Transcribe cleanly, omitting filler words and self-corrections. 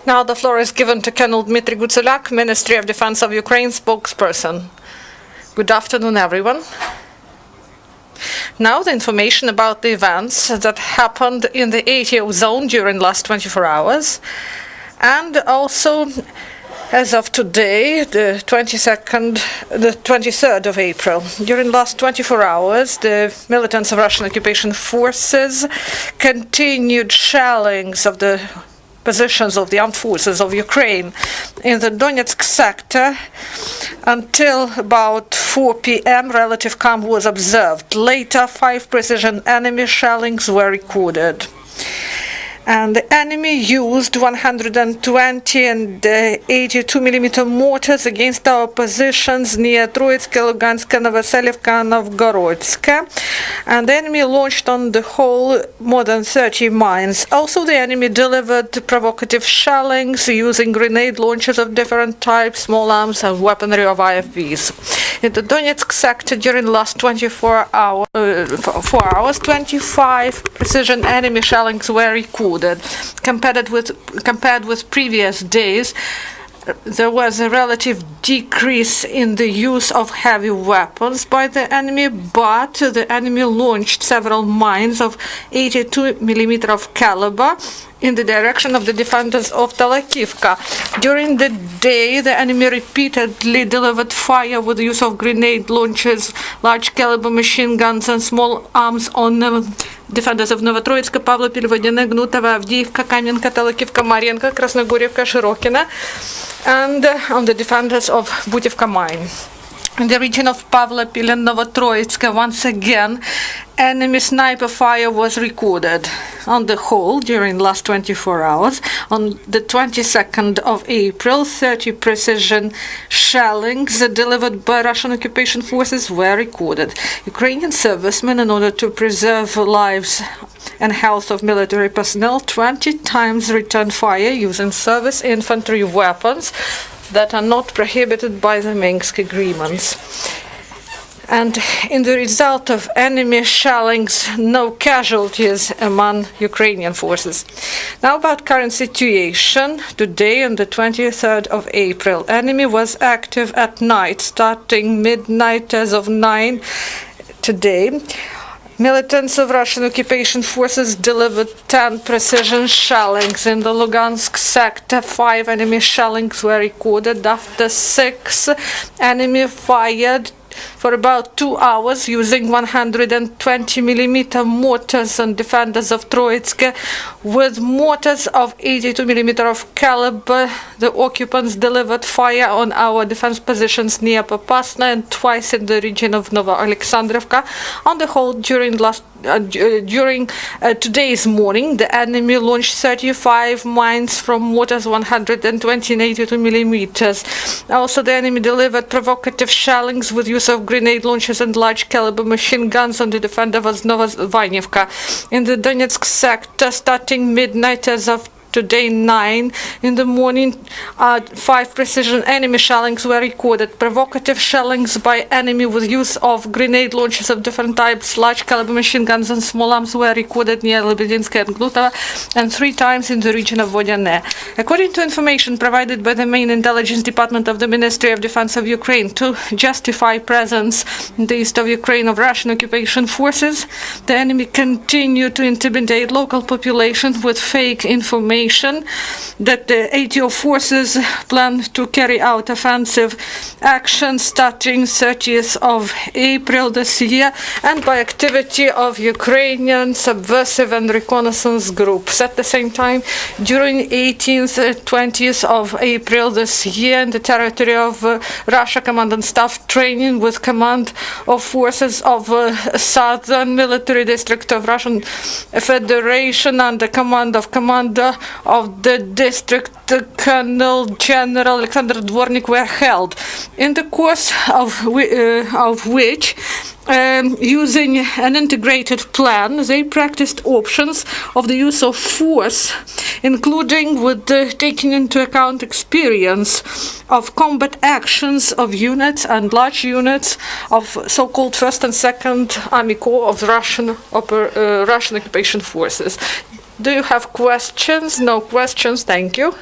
Now the floor is given to Colonel Dmytro Hutsulyak, Ministry of Defense of Ukraine spokesperson. Good afternoon, everyone. Now the information about the events that happened in the ATO zone during the last 24 hours, and also as of today, the 23rd of April. During the last 24 hours, the militants of Russian occupation forces continued shellings of the positions of the armed forces of Ukraine in the Donetsk sector until about 4 p.m. relative calm was observed. Later, 5 precision enemy shellings were recorded. And the enemy used 120 and 82mm mortars against our positions near Troitsk, Lugansk, Novoselivka, Novgorodsk. And the enemy launched on the whole more than 30 mines. Also, the enemy delivered provocative shellings using grenade launchers of different types, small arms, and weaponry of IFVs. In the Donetsk sector, during the last 24 hours, 25 precision enemy shellings were recorded. Compared with previous days, there was a relative decrease in the use of heavy weapons by the enemy, but the enemy launched several mines of 82mm of caliber in the direction of the defenders of Talakivka. During the day, the enemy repeatedly delivered fire with the use of grenade launchers, large caliber machine guns, and small arms on defenders of Novotroitska, Pavlopil, Vodene, Gnutova, Avdiivka, Kamenka, Talakivka, Marienka, Krasnogorievka, Shirokina, and on the defenders of Butivka mine. In the region of Pavlopil and Novotroitska, once again, enemy sniper fire was recorded. On the whole, during the last 24 hours, on the 22nd of April, 30 precision shellings delivered by Russian occupation forces were recorded. Ukrainian servicemen, in order to preserve lives and health of military personnel, 20 times returned fire using service infantry weapons that are not prohibited by the Minsk agreements. And in the result of enemy shellings, no casualties among Ukrainian forces. Now about current situation. Today, on the 23rd of April, enemy was active at night, starting midnight as of 9 today. Militants of Russian occupation forces delivered 10 precision shellings in the Lugansk sector. 5 enemy shellings were recorded. After 6, enemy fired for about 2 hours using 120mm mortars on defenders of Troitsk. With mortars of 82mm of caliber, the occupants delivered fire on our defense positions near Popasna and twice in the region of Novoalexandrovka. On the whole, during today's morning, the enemy launched 35 mines from mortars 120 and 82mm. Also, the enemy delivered provocative shellings with use of grenade launchers and large caliber machine guns on the defender of Novovanyevka. In the Donetsk sector, starting midnight as of today 9 in the morning, 5 precision enemy shellings were recorded. Provocative shellings by enemy with use of grenade launchers of different types, large caliber machine guns, and small arms were recorded near Lebedinska and Glutova, and 3 times in the region of Vodene. According to information provided by the main intelligence department of the Ministry of Defense of Ukraine, to justify presence in the east of Ukraine of Russian occupation forces, the enemy continued to intimidate local population with fake information that the ATO forces plan to carry out offensive action starting 30th of April this year, and by activity of Ukrainian subversive and reconnaissance groups. At the same time, during 18th and 20th of April this year, in the territory of Russia, command and staff training with command of forces of Southern Military District of Russian Federation under command of Commander of the district, Colonel General Alexander Dvornik, were held, in the course of which, using an integrated plan, they practiced options of the use of force, including with taking into account experience of combat actions of units and large units of so-called First and Second Army Corps of Russian occupation forces. Do you have questions? No questions. Thank you.